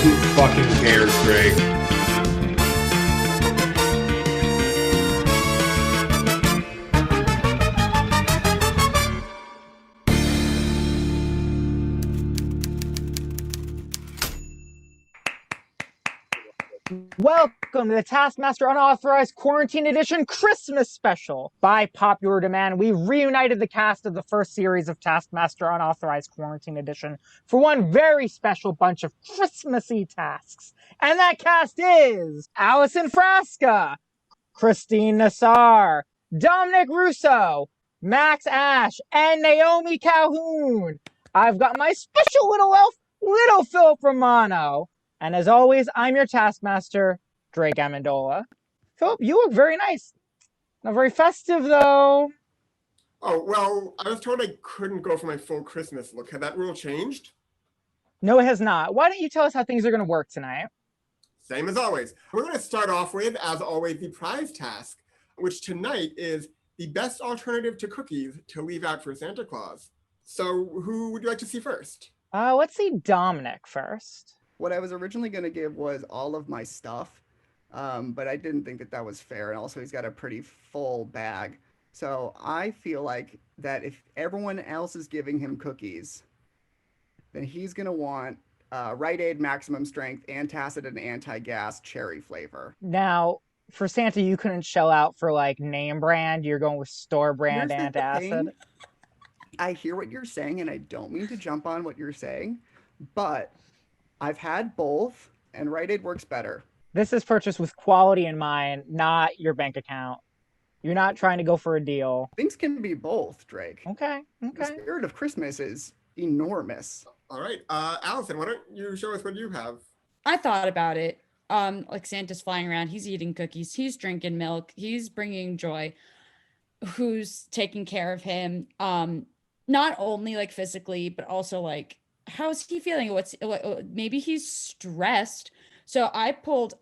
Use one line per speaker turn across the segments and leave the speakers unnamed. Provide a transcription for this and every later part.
Who fucking cares, Drake?
Welcome to the Taskmaster Unauthorized Quarantine Edition Christmas Special. By popular demand, we reunited the cast of the first series of Taskmaster Unauthorized Quarantine Edition for one very special bunch of Christmassy tasks. And that cast is ALLISON FRASCA, Christine NASSAR, DOMINIC RUSSO, Max Ash, and NAOMI CALHOUN. I've got my special little elf, Little Philip Romano. And as always, I'm your Taskmaster, Drake AMENDOLA. Philip, you look very nice. Not very festive, though.
Oh, well, I was told I couldn't go for my full Christmas look. Had that rule changed?
No, it has not. Why don't you tell us how things are going to work tonight?
Same as always. We're going to start off with, as always, the prize task, which tonight is the best alternative to cookies to leave out for Santa Claus. So who would you like to see first?
Let's see Dominic first.
What I was originally going to give was all of my stuff, but I didn't think that that was fair. And also he's got a pretty full bag. So I feel like that if everyone else is giving him cookies, then he's going to want Rite Aid Maximum Strength, Antacid, and Anti-Gas cherry flavor.
Now, for Santa, you couldn't shell out for like name brand. You're going with store brand Antacid.
I hear what you're saying, and I don't mean to jump on what you're saying, but I've had both, and Rite Aid works better.
This is purchased with quality in mind, not your bank account. You're not trying to go for a deal.
Things can be both, Drake.
Okay.
The spirit of Christmas is enormous.
All right, Allison, why don't you show us what you have?
I thought about it. Like Santa's flying around, he's eating cookies, he's drinking milk, he's bringing joy. Who's taking care of him? Not only like physically, but also like, how is he feeling? Maybe he's stressed. So I pulled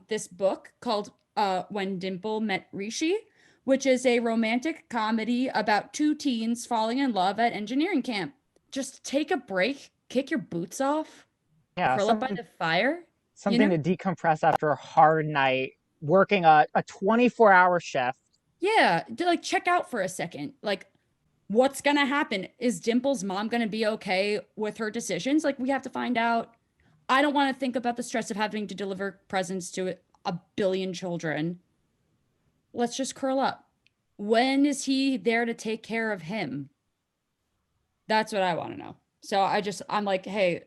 this book called When Dimple Met Rishi, which is a romantic comedy about two teens falling in love at engineering camp. Just take a break, kick your boots off, curl up by the fire.
Something to decompress after a hard night, working a 24-hour shift.
Yeah, to like check out for a second. Like, what's gonna happen? Is Dimple's mom gonna be okay with her decisions? Like, we have to find out. I don't want to think about the stress of having to deliver presents to a billion children. Let's just curl up. When is he there to take care of him? That's what I want to know. So I'm like, hey,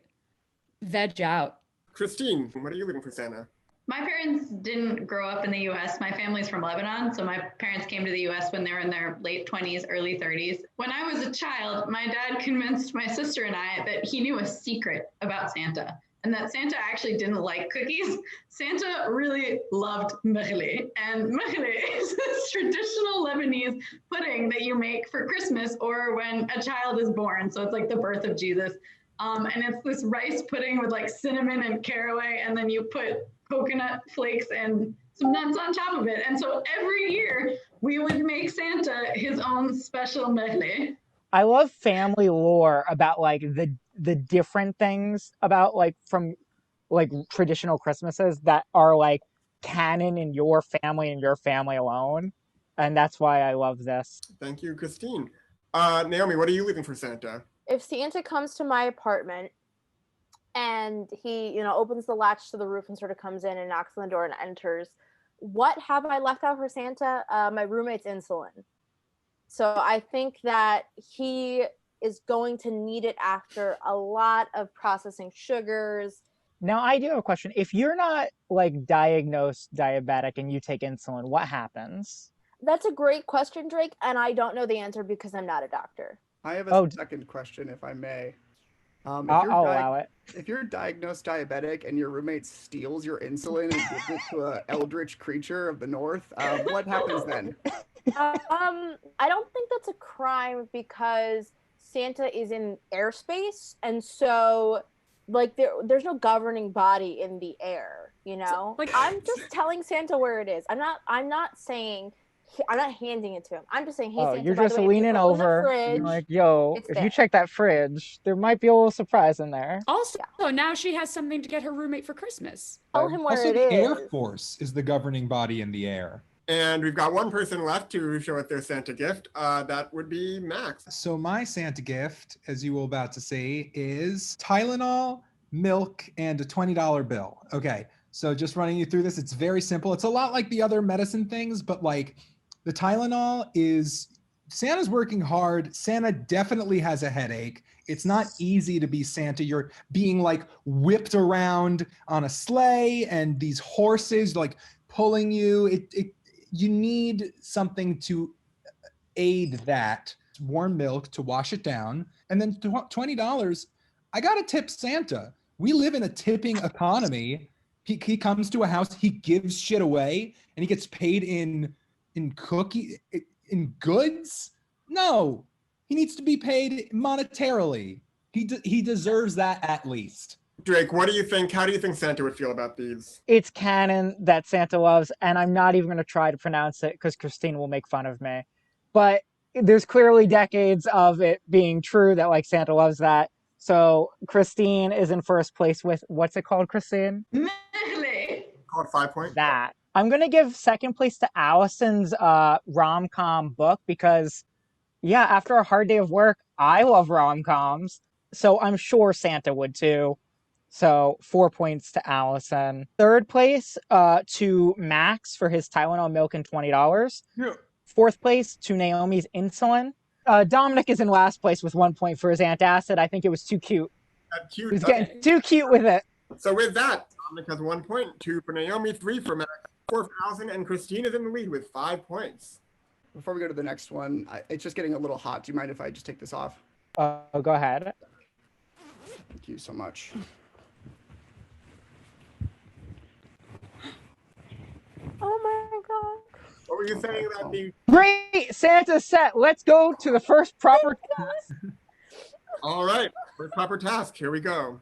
veg out.
Christine, what are you looking for Santa?
My parents didn't grow up in the U.S. My family's from Lebanon, so my parents came to the U.S. when they were in their late 20s, early 30s. When I was a child, my dad convinced my sister and I that he knew a secret about Santa, and that Santa actually didn't like cookies. Santa really loved mekhle, and mekhle is this traditional Lebanese pudding that you make for Christmas or when a child is born, so it's like the birth of Jesus. And it's this rice pudding with like cinnamon and caraway, and then you put coconut flakes and some nuts on top of it. And so every year we would make Santa his own special mekhle.
I love family lore about like the different things about like from like traditional Christmases that are like canon in your family and your family alone. And that's why I love this.
Thank you, Christine. Naomi, what are you looking for Santa?
If Santa comes to my apartment and he, opens the latch to the roof and sort of comes in and knocks on the door and enters, what have I left out for Santa? My roommate's insulin. So I think that he is going to need it after a lot of processing sugars.
Now, I do have a question. If you're not like diagnosed diabetic and you take insulin, what happens?
That's a great question, Drake, and I don't know the answer because I'm not a doctor.
I have a second question, if I may.
I'll allow it.
If you're diagnosed diabetic and your roommate steals your insulin and gives it to an eldritch creature of the north, what happens then?
I don't think that's a crime because Santa is in airspace, and so like there's no governing body in the air, So, like I'm just telling Santa where it is. I'm not saying I'm not handing it to him. I'm just saying, hey,
Oh,
Santa,
you're
by the
just
way, if you
leaning
open the
over.
fridge,
You're like, yo,
it's
if
there.
you check that fridge, there might be a little surprise in there.
Also, now she has something to get her roommate for Christmas.
Tell him where
Also,
it
the
is.
Air Force is the governing body in the air.
And we've got one person left to show us their Santa gift. That would be Max.
So my Santa gift, as you were about to say, is Tylenol, milk, and a $20 bill. Okay, so just running you through this, it's very simple. It's a lot like the other medicine things, but like the Tylenol is, Santa's working hard. Santa definitely has a headache. It's not easy to be Santa. You're being like whipped around on a sleigh and these horses like pulling you. You need something to aid that. Warm milk to wash it down. And then $20, I got to tip Santa. We live in a tipping economy. He comes to a house, he gives shit away, and he gets paid in goods? No, he needs to be paid monetarily. He deserves that at least.
Drake, what do you think? How do you think Santa would feel about these?
It's canon that Santa loves, and I'm not even going to try to pronounce it because Christine will make fun of me. But there's clearly decades of it being true that like Santa loves that. So Christine is in first place with, what's it called, Christine?
Merle.
Called 5 points.
That. I'm going to give second place to Allison's rom-com book because, yeah, after a hard day of work, I love rom-coms. So I'm sure Santa would too. So 4 points to Allison. Third place to Max for his Tylenol milk and $20.
Yeah.
Fourth place to Naomi's insulin. Dominic is in last place with 1 point for his antacid. I think it was too cute.
Cute.
He was getting too cute with it.
So with that, Dominic has 1 point, 2 for Naomi, 3 for Max, 4 for Allison, and Christine is in the lead with 5 points.
Before we go to the next one, it's just getting a little hot. Do you mind if I just take this off?
Go ahead.
Thank you so much.
Oh my god.
What were you saying about the...
Great Santa set. Let's go to the first proper task.
All right, first proper task. Here we go.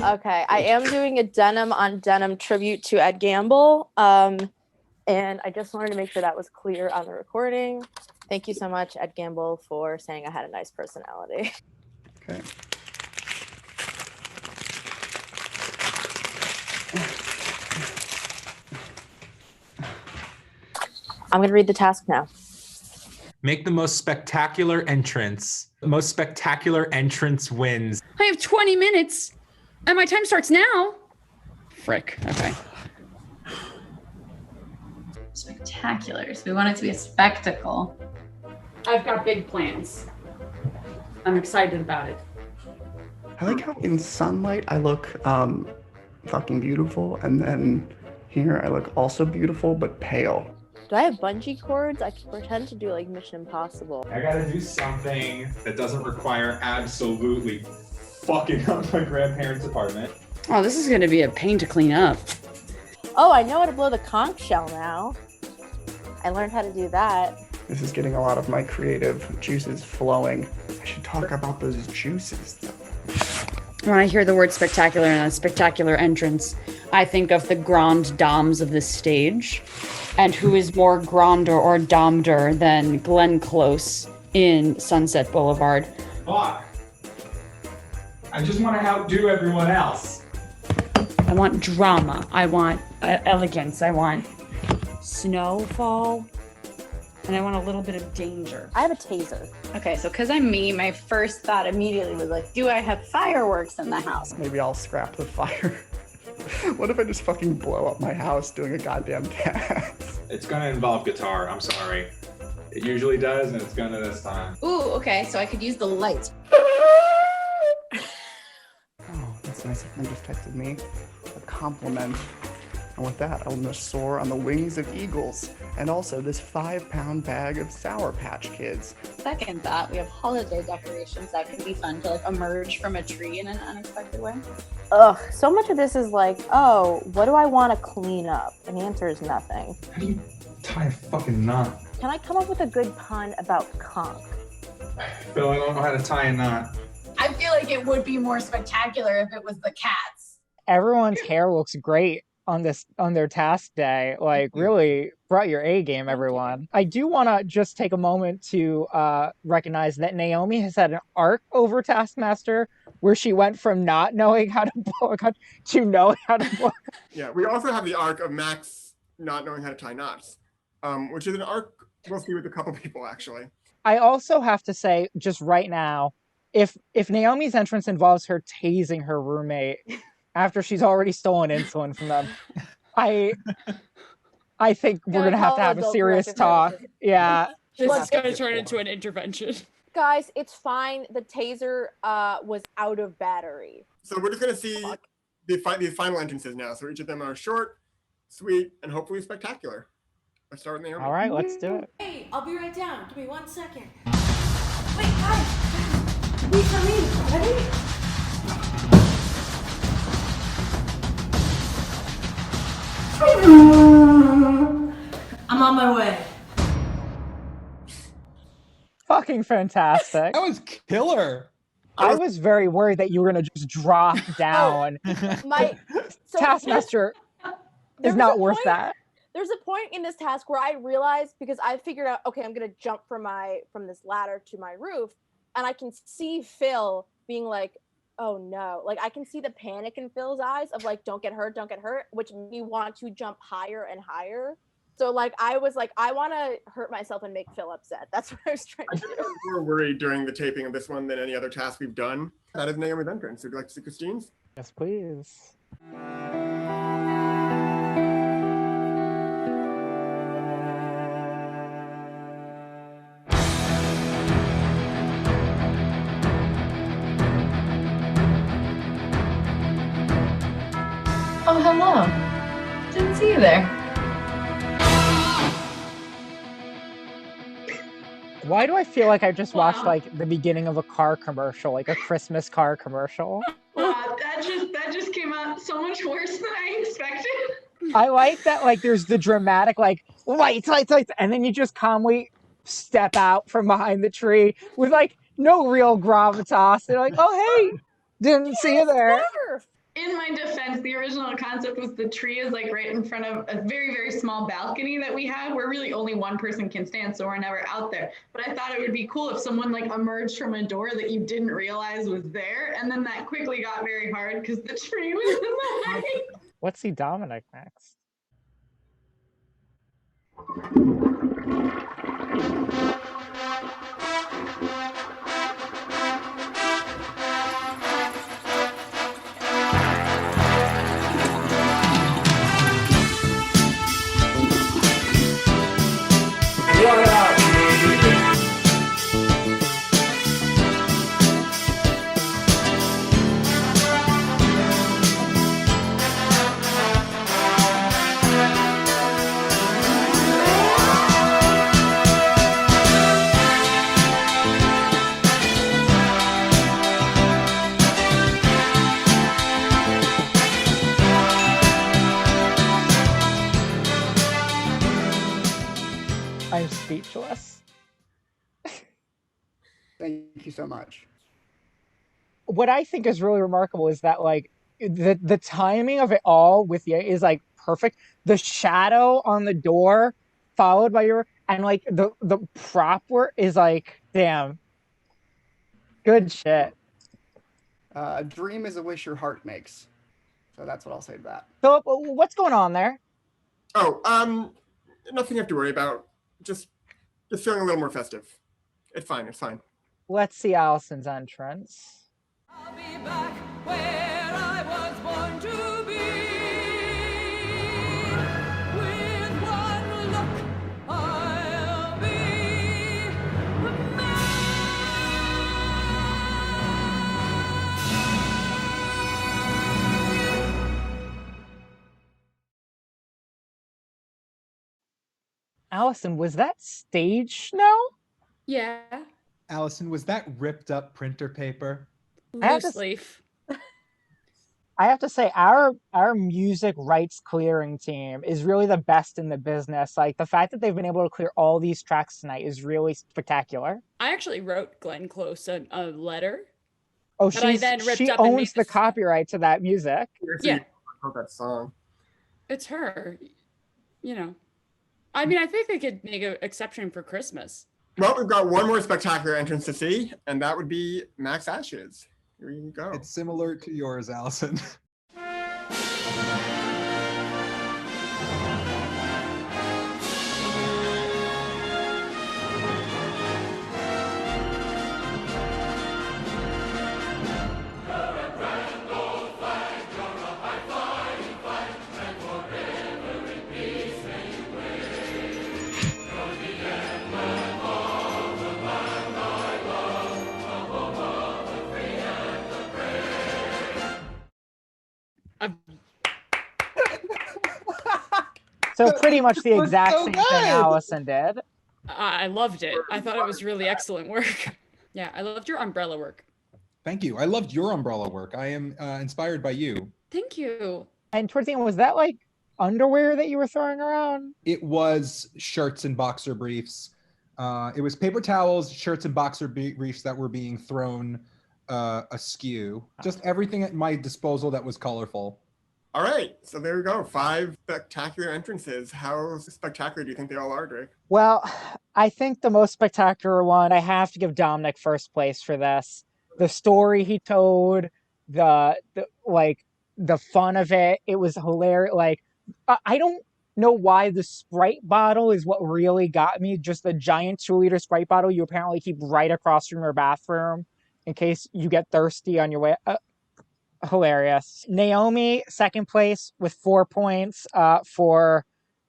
Okay, I am doing a denim on denim tribute to Ed Gamble. And I just wanted to make sure that was clear on the recording. Thank you so much, Ed Gamble, for saying I had a nice personality.
Okay.
I'm going to read the task now.
Make the most spectacular entrance. The most spectacular entrance wins.
I have 20 minutes and my time starts now. Frick. Okay.
Spectacular. So we want it to be a spectacle.
I've got big plans. I'm excited about it.
I like how in sunlight I look fucking beautiful, and then here I look also beautiful but pale.
Do I have bungee cords? I can pretend to do like Mission Impossible.
I gotta do something that doesn't require absolutely fucking up my grandparents' apartment.
Oh, this is gonna be a pain to clean up.
Oh, I know how to blow the conch shell now. I learned how to do that.
This is getting a lot of my creative juices flowing. I should talk about those juices though.
When I hear the word spectacular and a spectacular entrance, I think of the grand dames of this stage. And who is more grander or domder than Glenn Close in Sunset Boulevard?
Fuck. I just want to outdo everyone else.
I want drama. I want elegance. I want snowfall. And I want a little bit of danger.
I have a taser.
Okay, so because I'm me, my first thought immediately was like, do I have fireworks in the house?
Maybe I'll scrap the fire. What if I just fucking blow up my house doing a goddamn task?
It's gonna involve guitar, I'm sorry. It usually does, and it's gonna this time.
Ooh, okay, so I could use the lights.
Oh, that's nice. A friend just texted me a compliment. And with that, I'm gonna soar on the wings of eagles. And also this 5-pound bag of Sour Patch Kids.
Second thought, we have holiday decorations that can be fun to like emerge from a tree in an unexpected way.
Ugh, so much of this is like, oh, what do I want to clean up? And the answer is nothing.
How do you tie a fucking knot?
Can I come up with a good pun about conch?
Phil, I don't know how to tie a knot.
I feel like it would be more spectacular if it was the cats.
Everyone's hair looks great on their task day. Like, really brought your A game, everyone. I do want to just take a moment to recognize that Naomi has had an arc over Taskmaster where she went from not knowing how to blow a gun to knowing how to blow.
Yeah, we also have the arc of Max not knowing how to tie knots, which is an arc we'll see with a couple people, actually.
I also have to say, just right now, if Naomi's entrance involves her tasing her roommate after she's already stolen insulin from them, I think we're gonna have to have a serious talk. Yeah.
This
Look,
is going to turn into an intervention.
Guys, it's fine. The taser was out of battery.
So we're just going to see these final entrances now. So each of them are short, sweet, and hopefully spectacular. Let's start with Naomi.
All right, let's do it.
Hey, I'll be right down. Give me 1 second. Wait, guys! Wait for me. Ready? I'm on my way.
Fucking fantastic.
That was killer.
I was very worried that you were gonna just drop down. Taskmaster is not worth that.
There's a point in this task where I realized, because I figured out, okay, I'm gonna jump from this ladder to my roof, and I can see Phil being like, oh no. Like, I can see the panic in Phil's eyes of like, don't get hurt, which made me want to jump higher and higher. So like, I was like, I want to hurt myself and make Phil upset. That's what I was trying to do.
I was more worried during the taping of this one than any other task we've done. That is Naomi's entrance. Would you like to see Christine's?
Yes, please.
Oh, hello. Didn't see you there.
Why do I feel like I just watched
Wow.
like the beginning of a car commercial, like a Christmas car commercial?
Wow, that just came out so much worse than I expected.
I like that, like, there's the dramatic, like, lights, and then you just calmly step out from behind the tree with, like, no real gravitas. They're like, oh, hey, didn't see you there.
In my defense, the original concept was the tree is like right in front of a very, very small balcony that we have where really only one person can stand, so we're never out there. But I thought it would be cool if someone like emerged from a door that you didn't realize was there, and then that quickly got very hard because the tree was in the way.
Let's see Dominic next. I'm speechless.
Thank you so much.
What I think is really remarkable is that, like, the timing of it all with you is like perfect. The shadow on the door followed by your, and like the prop work is like, damn, good shit.
A dream is a wish your heart makes. So that's what I'll say to that.
Philip, what's going on there?
Oh, nothing you have to worry about. Just feeling a little more festive. It's fine.
Let's see Allison's entrance.
I'll be back where I was born to be. With one look, I'll be the man.
Allison, was that stage snow?
Yeah.
Allison, was that ripped up printer paper?
I have
Loose
to-
leaf.
I have to say, our music rights clearing team is really the best in the business. Like, the fact that they've been able to clear all these tracks tonight is really spectacular.
I actually wrote Glenn Close a letter.
Oh,
that I then ripped
she
up and made
owns the copyright to that music.
Yeah.
That song.
It's her. You know. I mean, I think they could make an exception for Christmas.
Well, we've got one more spectacular entrance to see, and that would be Max Ashes. Here you go.
It's similar to yours, Allison.
So pretty much the
We're
exact
so
same
good.
thing Allison did.
I loved it. I thought it was really excellent work. Yeah, I loved your umbrella work.
Thank you. I loved your umbrella work. I am inspired by you.
Thank you.
And towards the end, was that like underwear that you were throwing around?
It was shirts and boxer briefs. It was paper towels, shirts, and boxer briefs that were being thrown askew. Just everything at my disposal that was colorful.
All right, so there we go. 5 spectacular entrances. How spectacular do you think they all are, Drake?
Well, I think the most spectacular one, I have to give Dominic first place for this. The story he told, the fun of it, it was hilarious. Like, I don't know why the Sprite bottle is what really got me. Just the giant 2-liter Sprite bottle you apparently keep right across from your bathroom in case you get thirsty on your way. Hilarious. NAOMI, second place with 4 points for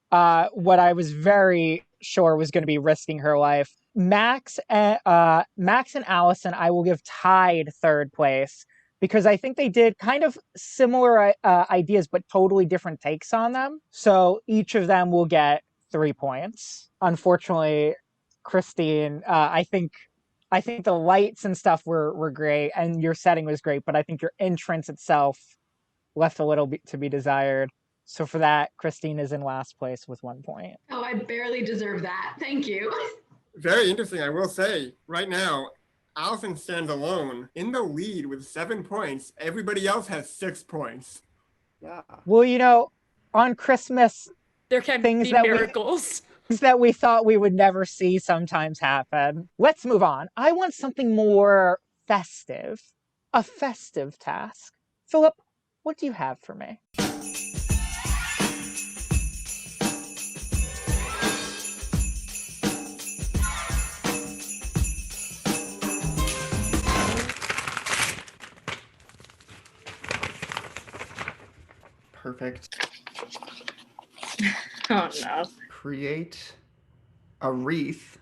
what I was very sure was going to be risking her life. Max and Allison, I will give tied third place because I think they did kind of similar ideas, but totally different takes on them. So each of them will get 3 points. Unfortunately, Christine, I think the lights and stuff were great, and your setting was great, but I think your entrance itself left a little bit to be desired. So for that, Christine is in last place with 1 point.
Oh, I barely deserve that. Thank you.
Very interesting, I will say. Right now, Allison stands alone in the lead with 7 points. Everybody else has 6 points.
Yeah.
Well, on Christmas,
There can
things
be
that
miracles.
that we thought we would never see sometimes happen. Let's move on. I want something more festive. A festive task. Philip, what do you have for me?
Perfect.
Oh no.
Create a wreath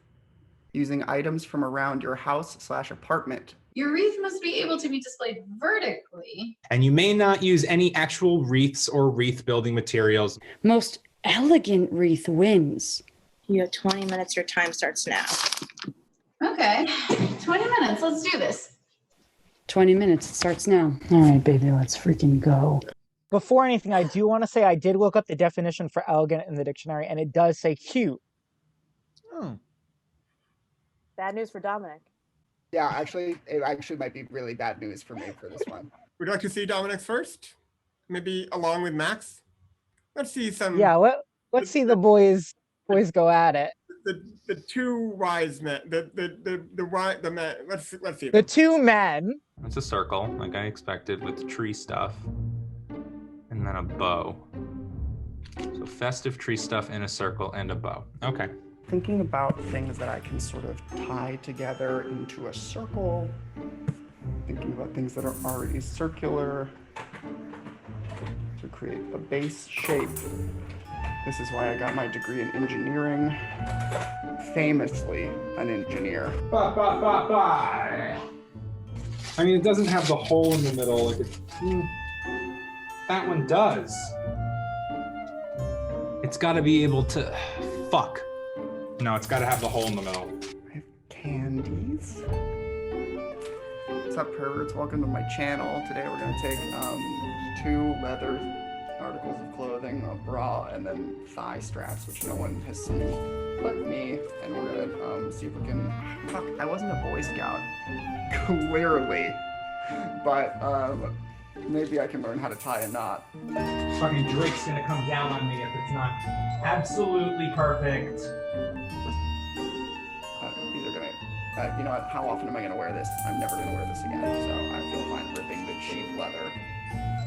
using items from around your house/apartment.
Your wreath must be able to be displayed vertically.
And you may not use any actual wreaths or wreath building materials.
Most elegant wreath wins.
You have 20 minutes. Your time starts now.
Okay, 20 minutes. Let's do this.
20 minutes. It starts now. All right, baby, let's freaking go.
Before anything, I do want to say I did look up the definition for elegant in the dictionary, and it does say cute.
Oh.
Bad news for Dominic.
Yeah, actually, it actually might be really bad news for me for this one.
Would you like to see Dominic first? Maybe along with Max? Let's see some...
Yeah, let's see the boys go at it.
The two wise men, the men, let's see.
The two men.
It's a circle, like I expected, with tree stuff. And then a bow. So festive tree stuff in a circle and a bow. Okay.
Thinking about things that I can sort of tie together into a circle. Thinking about things that are already circular to create a base shape. This is why I got my degree in engineering. Famously an engineer.
I mean, it doesn't have the hole in the middle. Like that one does. It's got to be able to. Fuck. No, it's got to have the hole in the middle.
I have candies. What's up, perverts? Welcome to my channel. Today we're gonna take 2 leather articles of clothing, a bra, and then thigh straps, which no one has seen but me. And we're gonna see if we can. Fuck, I wasn't a Boy Scout, clearly, but maybe I can learn how to tie a knot.
Fucking Drake's gonna come down on me if it's not absolutely perfect.
These are gonna. You know what? How often am I gonna wear this? I'm never gonna wear this again. So I feel fine ripping the cheap leather.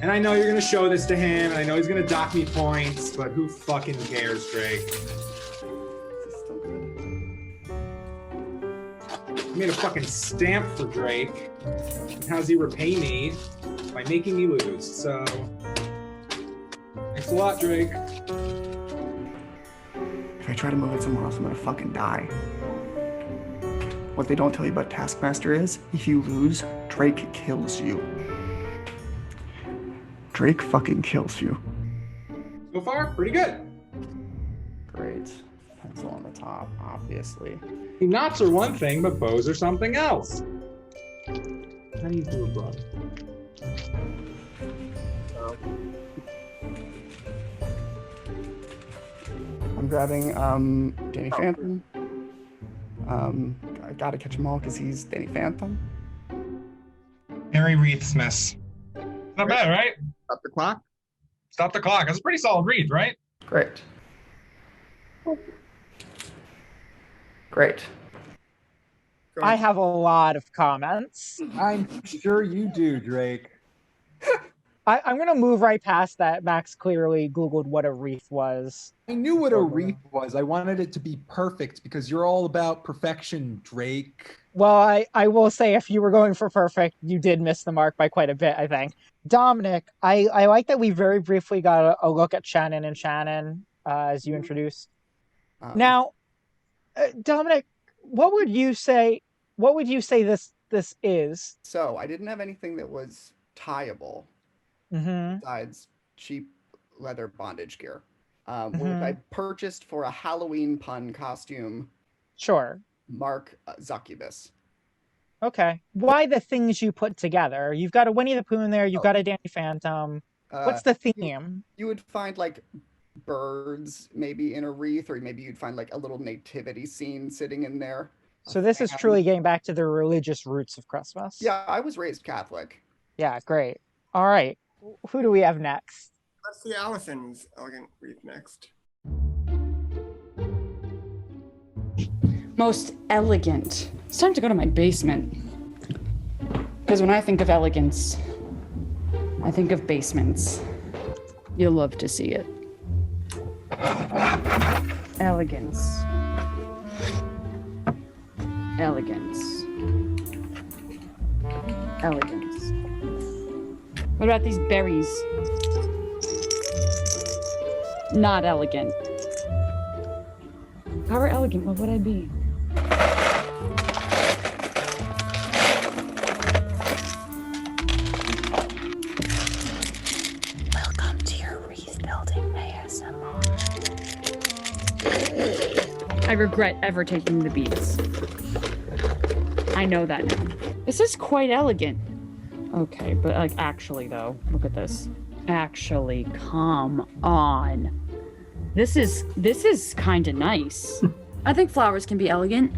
And I know you're gonna show this to him, and I know he's gonna dock me points, but who fucking cares, Drake?
Is this still good?
I made a fucking stamp for Drake. And how's he repay me? By making me lose, so... Thanks a lot, Drake.
If I try to move it somewhere else, I'm gonna fucking die. What they don't tell you about Taskmaster is, if you lose, Drake kills you. Drake fucking kills you.
So far, pretty good.
Great. Pencil on the top, obviously.
Knots are one thing, but bows are something else. How do you do a bro?
I'm grabbing Danny Phantom. I gotta catch him all because he's Danny Phantom.
Harry Wreath Smith. Not bad, right?
Stop the clock.
Stop the clock. That's a pretty solid read, right?
Great. Great.
I have a lot of comments.
I'm sure you do, Drake.
I'm going to move right past that. Max clearly Googled what a wreath was.
I knew what a wreath was. I wanted it to be perfect because you're all about perfection, Drake.
Well, I will say if you were going for perfect, you did miss the mark by quite a bit, I think. Dominic, I like that we very briefly got a look at Shannon and Shannon as you introduced. Now, Dominic, what would you say this is?
So I didn't have anything that was tieable besides cheap leather bondage gear, which I purchased for a Halloween pun costume.
Sure.
Mark Zuccubus.
Okay. Why the things you put together? You've got a Winnie the Pooh in there. You've got a Danny Phantom. What's the theme?
You would find like birds maybe in a wreath, or maybe you'd find like a little nativity scene sitting in there.
So this is truly getting back to the religious roots of Christmas.
Yeah, I was raised Catholic.
Yeah, great. All right. Who do we have next?
Let's see Allison's elegant wreath next.
Most elegant. It's time to go to my basement. Because when I think of elegance, I think of basements. You'll love to see it. Elegance. Elegance. Elegance. What about these berries? Not elegant. How elegant, what would I be? Welcome to your wreath building ASMR. I regret ever taking the beads. I know that now. This is quite elegant. Okay, but like actually though, look at this. Actually, come on. This is kind of nice. I think flowers can be elegant.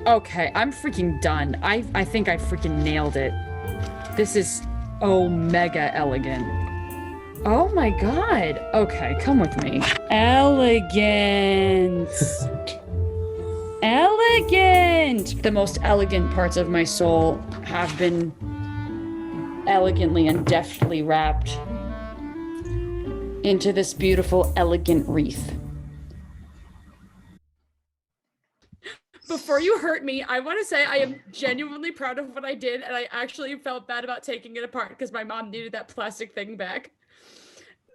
Okay, I'm freaking done. I think I freaking nailed it. This is mega elegant. Oh my god. Okay, come with me. Elegant. Elegant. The most elegant parts of my soul have been elegantly and deftly wrapped into this beautiful, elegant wreath.
Before you hurt me, I want to say I am genuinely proud of what I did, and I actually felt bad about taking it apart because my mom needed that plastic thing back.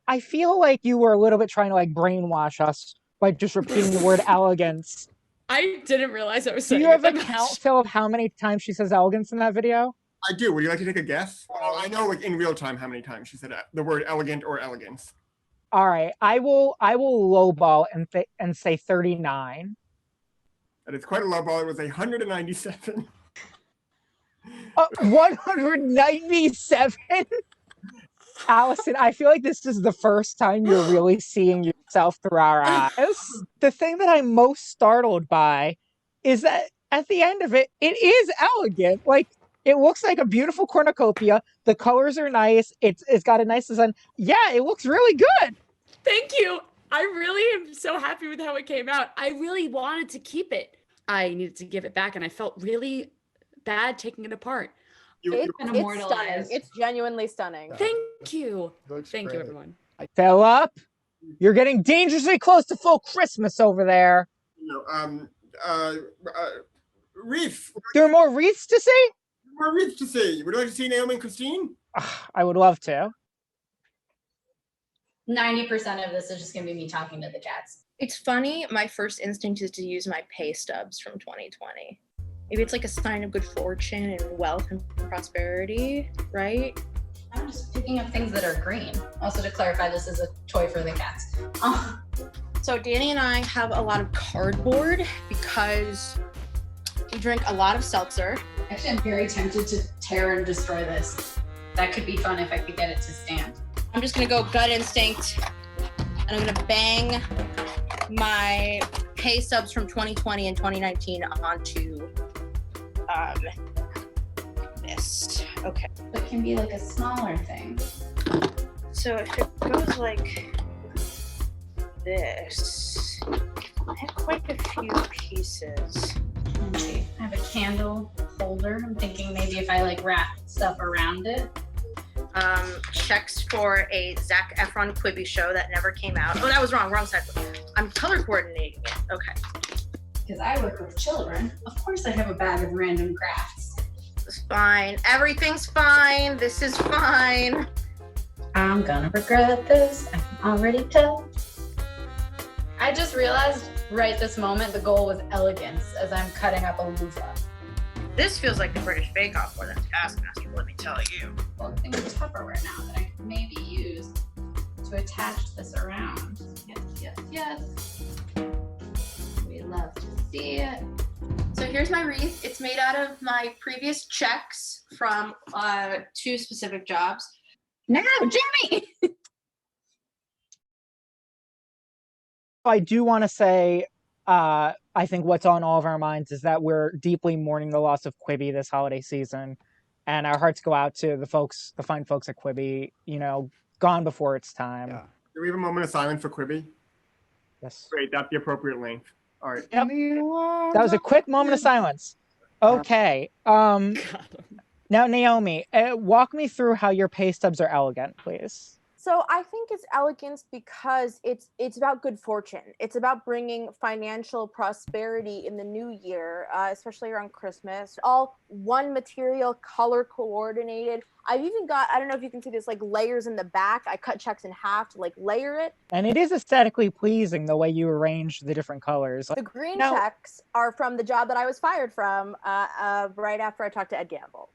I feel like you were a little bit trying to like brainwash us by just repeating the word elegance.
I didn't realize I was
Do
saying
you have
it.
a count, Phil, of how many times she says elegance in that video?
I do. Would you like to take a guess? I know like in real time how many times she said the word elegant or elegance.
All right, I will lowball and say 39.
That is quite a low ball. It was 197.
197? Allison, I feel like this is the first time you're really seeing yourself through our eyes. The thing that I'm most startled by is that at the end of it, it is elegant. Like, it looks like a beautiful cornucopia. The colors are nice. It's got a nice design. Yeah, it looks really good.
Thank you. I really am so happy with how it came out. I really wanted to keep it. I needed to give it back, and I felt really bad taking it apart.
It's stunning.
immortalized.
It's genuinely stunning.
Thank you.
Looks
Thank you,
great.
everyone.
Philip, you're getting dangerously close to full Christmas over there.
Wreath.
There are more wreaths to see?
More wreaths to see. Would you like to see Naomi and Christine?
I would love to.
90% of this is just going to be me talking to the cats.
It's funny. My first instinct is to use my pay stubs from 2020. Maybe it's like a sign of good fortune and wealth and prosperity, right?
I'm just picking up things that are green. Also, to clarify, this is a toy for the cats.
So Danny and I have a lot of cardboard because we drink a lot of seltzer.
Actually, I'm very tempted to tear and destroy this. That could be fun if I could get it to stand.
I'm just gonna go gut instinct, and I'm gonna bang my pay stubs from 2020 and 2019 onto this. Okay.
It can be like a smaller thing.
So if it goes like this, I have quite a few pieces.
Let's see. I have a candle holder. I'm thinking maybe if I like wrap stuff around it.
Checks for a Zac Efron Quibi show that never came out. Oh, that was wrong side. I'm color coordinating it. Okay.
Because I work with children, of course I have a bag of random crafts.
It's fine. Everything's fine. This is fine.
I'm gonna regret this. I can already tell. I just realized right this moment the goal was elegance as I'm cutting up a loofah.
This feels like the British Bake Off more than Taskmaster, let me tell you.
Well, I think it's Tupperware now that I could maybe use to attach this around. Yes. We love to see it.
So here's my wreath. It's made out of my previous checks from 2 specific jobs.
Now, Jimmy!
I do want to say, I think what's on all of our minds is that we're deeply mourning the loss of Quibi this holiday season. And our hearts go out to the fine folks at Quibi, gone before its time.
Yeah.
Do we have a moment of silence for Quibi?
Yes.
Great, that's the appropriate length. All right.
Yep. That was a quick moment of silence. Okay. Now, Naomi, walk me through how your pay stubs are elegant, please.
So I think it's elegance because it's about good fortune. It's about bringing financial prosperity in the new year, especially around Christmas. All one material, color coordinated. I've even got, I don't know if you can see this, like layers in the back. I cut checks in half to like layer it.
And it is aesthetically pleasing the way you arrange the different colors.
The green checks are from the job that I was fired from right after I talked to Ed Gamble.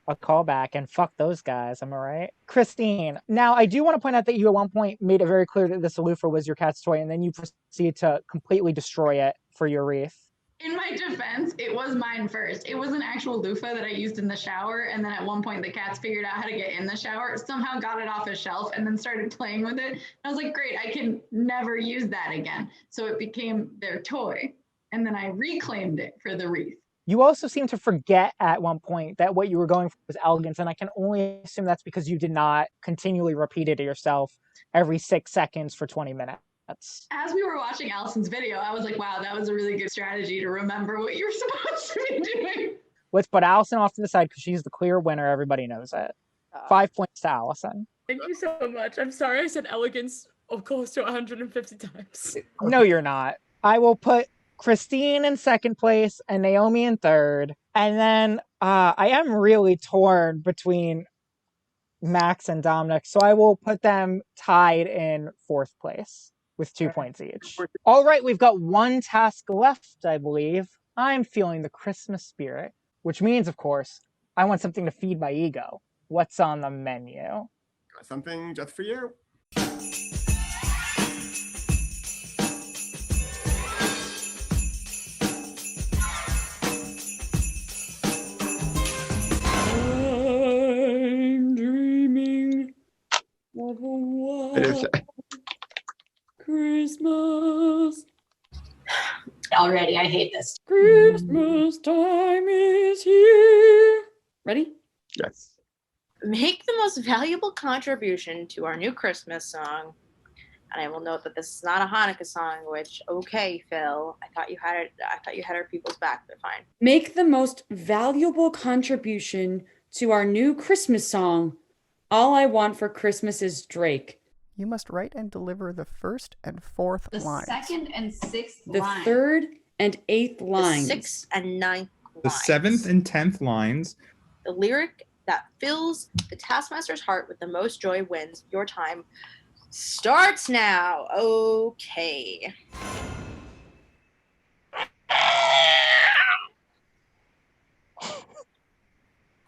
A callback, and fuck those guys, am I right? Christine, now I do want to point out that you at one point made it very clear that this loofah was your cat's toy, and then you proceeded to completely destroy it for your wreath.
In my defense, it was mine first. It was an actual loofah that I used in the shower, and then at one point the cats figured out how to get in the shower, somehow got it off a shelf, and then started playing with it. I was like, great, I can never use that again. So it became their toy, and then I reclaimed it for the wreath.
You also seem to forget at one point that what you were going for was elegance, and I can only assume that's because you did not continually repeat it to yourself every 6 seconds for 20 minutes.
As we were watching Allison's video, I was like, wow, that was a really good strategy to remember what you were supposed to be doing.
Let's put Allison off to the side because she's the clear winner. Everybody knows it. 5 points to Allison.
Thank you so much. I'm sorry I said elegance close to 150 times.
No, you're not. I will put Christine in second place and Naomi in third. And then I am really torn between Max and Dominic, so I will put them tied in fourth place with 2 points each. All right, we've got one task left, I believe. I'm feeling the Christmas spirit, which means, of course, I want something to feed my ego. What's on the menu?
Got something just for you.
I'm dreaming
It is.
Christmas.
Already, I hate this.
Christmas time is here. Ready?
Yes.
Make the most valuable contribution to our new Christmas song. And I will note that this is not a Hanukkah song, which, okay, Phil, I thought you had it. I thought you had our people's back, but fine.
Make the most valuable contribution to our new Christmas song. All I want for Christmas is Drake.
You must write and deliver the first and fourth
The
lines.
second and sixth
The
line.
third and eighth
The
lines.
6th and 9th
The
lines.
7th and 10th lines.
The lyric that fills the Taskmaster's heart with the most joy wins. Your time starts now. Okay.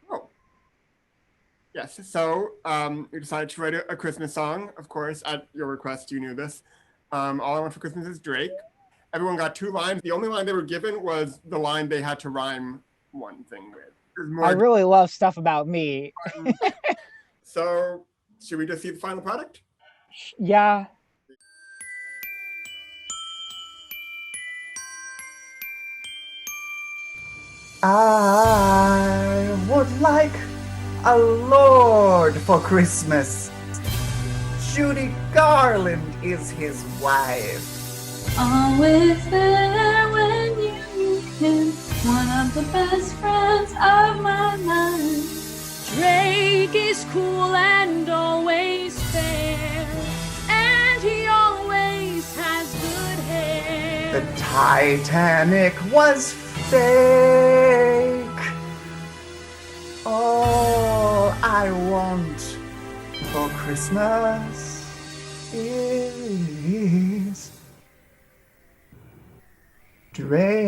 Oh. Yes, so you decided to write a Christmas song, of course, at your request. You knew this. All I Want for Christmas is Drake. Everyone got 2 lines. The only line they were given was the line they had to rhyme one thing with. It was more
I really love stuff about me.
So, should we just see the final product?
Yeah.
I would like a lord for Christmas. Judy Garland is his wife.
Always there when you need him. One of the best friends of my life.
Drake is cool and always fair. And he always has good hair.
The Titanic was fake. All I want for Christmas is Drake.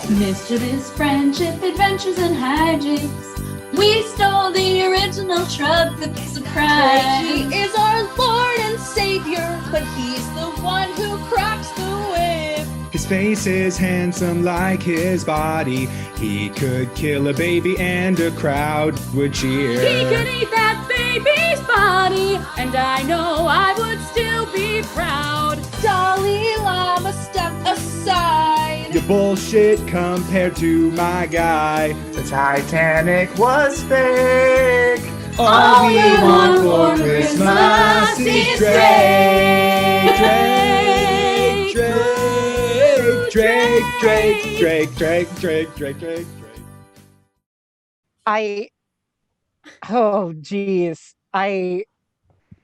Mischievous friendship, adventures, and hijinks. We stole the original truck, the piece of pride.
He is our Lord and Savior, but he's the one who cracks the whip.
His face is handsome like his body. He could kill a baby and a crowd would cheer.
He could eat that baby's body, and I know I would still be proud.
Dalai Lama, step aside.
Your bullshit compared to my guy.
The Titanic was fake.
All we want for Christmas is Drake. Drake.
Oh geez. I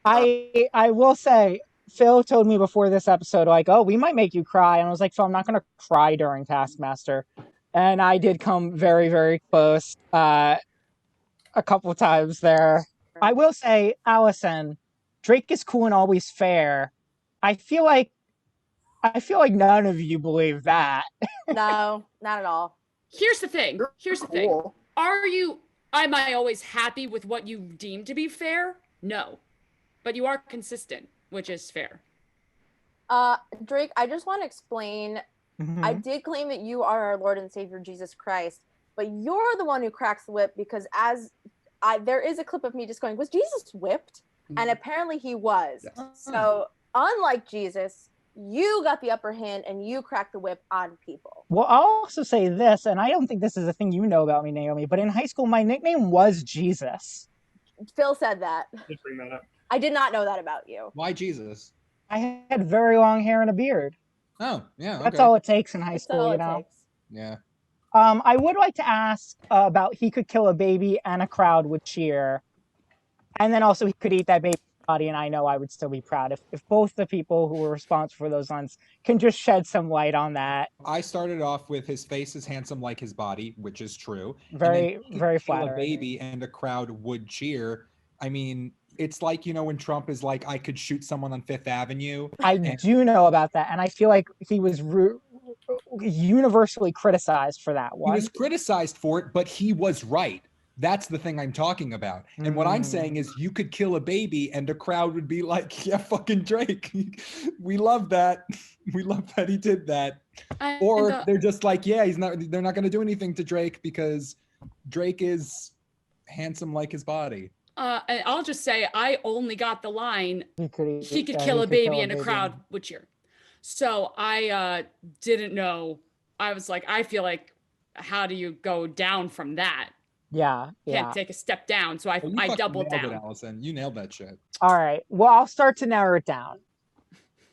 will say, Phil told me before this episode, like, oh, we might make you cry. And I was like, Phil, I'm not gonna cry during Taskmaster. And I did come very, very close a couple times there. I will say, Allison, Drake is cool and always fair. I feel like none of you believe that.
No, not at all.
Here's the thing.
Cool.
Am I always happy with what you deem to be fair? No. But you are consistent, which is fair.
Drake, I just want to explain. I did claim that you are our Lord and Savior Jesus Christ, but you're the one who cracks the whip because there is a clip of me just going, was Jesus whipped? And apparently he was.
Yes.
So unlike Jesus, you got the upper hand and you cracked the whip on people.
Well, I'll also say this, and I don't think this is a thing you know about me, Naomi, but in high school, my nickname was Jesus.
Phil said that.
Just bring that up.
I did not know that about you.
Why Jesus?
I had very long hair and a beard.
Oh, yeah. Okay.
That's all it takes in high
That's
school,
all
you
it
know?
takes.
Yeah.
I would like to ask about he could kill a baby and a crowd would cheer. And then also he could eat that baby's body, and I know I would still be proud if both the people who were responsible for those lines can just shed some light on that.
I started off with his face is handsome like his body, which is true.
Very,
And then
very
kill a
flattering.
baby and a crowd would cheer. I mean, it's like, you know, when Trump is like, I could shoot someone on Fifth Avenue.
I do know about that, and I feel like he was universally criticized for that
He
one.
was criticized for it, but he was right. That's the thing I'm talking about. And what I'm saying is you could kill a baby and a crowd would be like, yeah, fucking Drake. We love that. We love that he did that. Or they're just like, yeah, they're not going to do anything to Drake because Drake is handsome like his body.
And I'll just say, I only got the line, he could
he
kill
could
a baby
kill a
and a
baby.
crowd would cheer. So I didn't know. I was like, I feel like, how do you go down from that?
Yeah.
Can't take a step down. So I doubled
nailed
down.
it, Allison. You nailed that shit.
All right. Well, I'll start to narrow it down.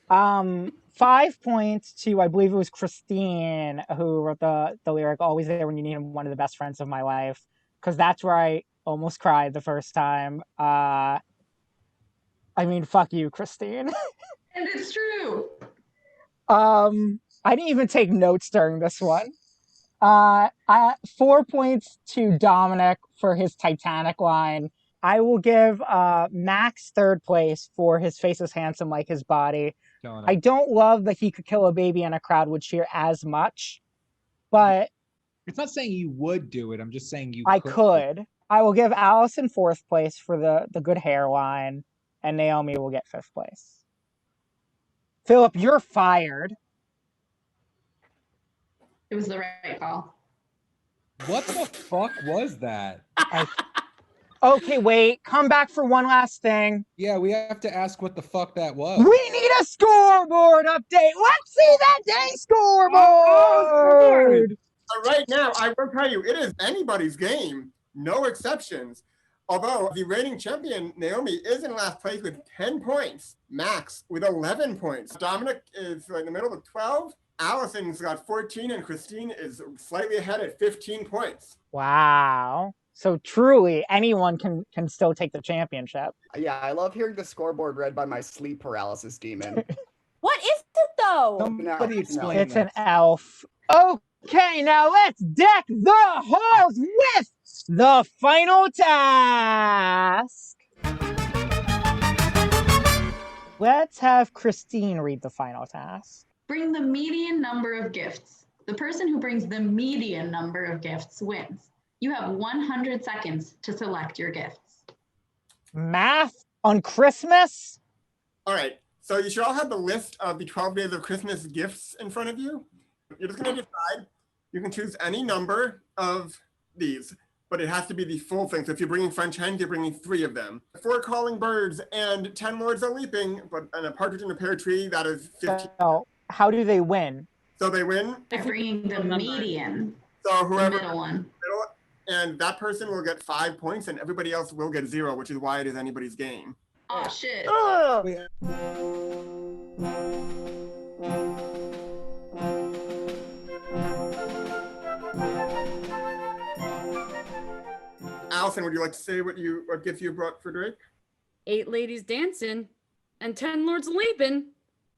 5 points to, I believe it was Christine who wrote the lyric, "Always There When You Need Him, one of the best friends of my life," because that's where I almost cried the first time. I mean, fuck you, Christine.
And it's true.
I didn't even take notes during this one. 4 points to Dominic for his Titanic line. I will give Max 3rd place for his face is handsome like his body. I don't love that he could kill a baby and a crowd would cheer as much, but
it's not saying you would do it. I'm just saying you
I could. I will give Allison 4th place for the good hairline, and Naomi will get 5th place. Philip, you're fired.
It was the right call.
What the fuck was that?
Okay, wait. Come back for one last thing.
Yeah, we have to ask what the fuck that was.
We need a scoreboard update. Let's see that dang scoreboard.
Right now, I will tell you, it is anybody's game. No exceptions. Although the reigning champion, Naomi, is in last place with 10 points. Max with 11 points. Dominic is in the middle with 12. Allison's got 14, and Christine is slightly ahead at 15 points.
Wow. So truly, anyone can still take the championship.
Yeah, I love hearing the scoreboard read by my sleep paralysis demon.
What is it though?
Somebody explain
It's an elf. Okay, now let's deck the halls with the final task. Let's have Christine read the final task.
Bring the median number of gifts. The person who brings the median number of gifts wins. You have 100 seconds to select your gifts.
Math on Christmas?
All right, so you should all have the list of the 12 days of Christmas gifts in front of you. You're just going to decide. You can choose any number of these, but it has to be the full thing. So if you're bringing French hens, you're bringing 3 of them. 4 calling birds and 10 lords are leaping, and a partridge in a pear tree, that is 15.
So how do they win?
So they win.
By bringing the median,
So whoever
the middle one.
And that person will get 5 points, and everybody else will get 0, which is why it is anybody's game.
Oh, shit. Allison, would you like to say what gift you brought for Drake?
8 ladies dancing and 10 lords leaping.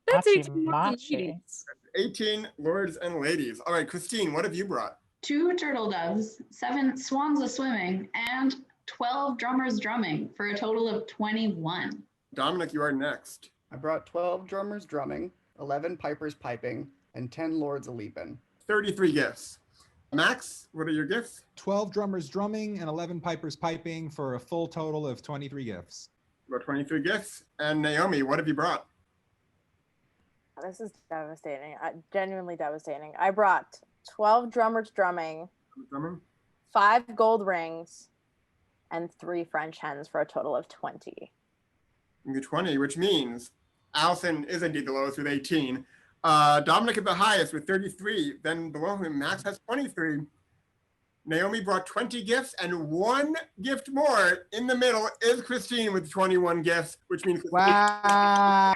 That's 18 lords and ladies.
18 lords and ladies. All right, Christine, what have you brought?
2 turtle doves, 7 swans a swimming, and 12 drummers drumming for a total of 21.
Dominic, you are next.
I brought 12 drummers drumming, 11 pipers piping, and 10 lords a leaping.
33 gifts. Max, what are your gifts?
12 drummers drumming and 11 pipers piping for a full total of 23 gifts.
About 23 gifts. And Naomi, what have you brought?
This is devastating. Genuinely devastating. I brought 12 drummers drumming, 5 gold rings, and 3 French hens for a total of 20.
20, which means Allison is indeed the lowest with 18. Dominic is the highest with 33. Then below him, Max has 23. Naomi brought 20 gifts, and 1 gift more in the middle is Christine with 21 gifts, which means
wow.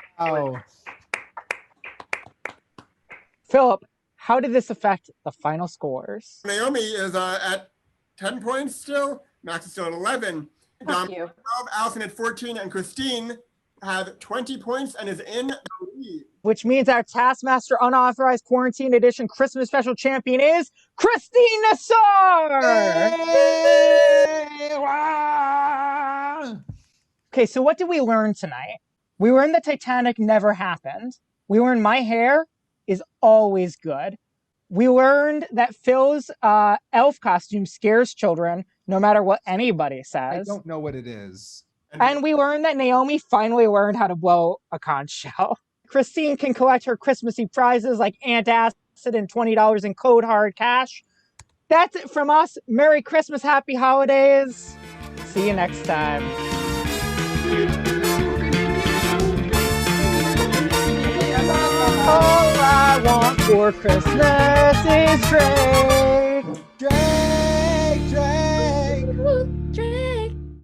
Philip, how did this affect the final scores?
Naomi is at 10 points still. Max is still at 11. Dominic at 12, Allison at 14, and Christine had 20 points and is in the lead.
Which means our Taskmaster Unauthorized Quarantine Edition Christmas Special Champion is Christine NASSAR!
Hey, wow.
Okay, so what did we learn tonight? We learned that Titanic never happened. We learned my hair is always good. We learned that Phil's elf costume scares children, no matter what anybody
I
says.
don't know what it is.
And we learned that Naomi finally learned how to blow a conch shell. Christine can collect her Christmassy prizes like antacid and $20 in code hard cash. That's it from us. Merry Christmas, happy holidays. See you next time. All I want for Christmas is Drake.
Drake, Drake.
Drake.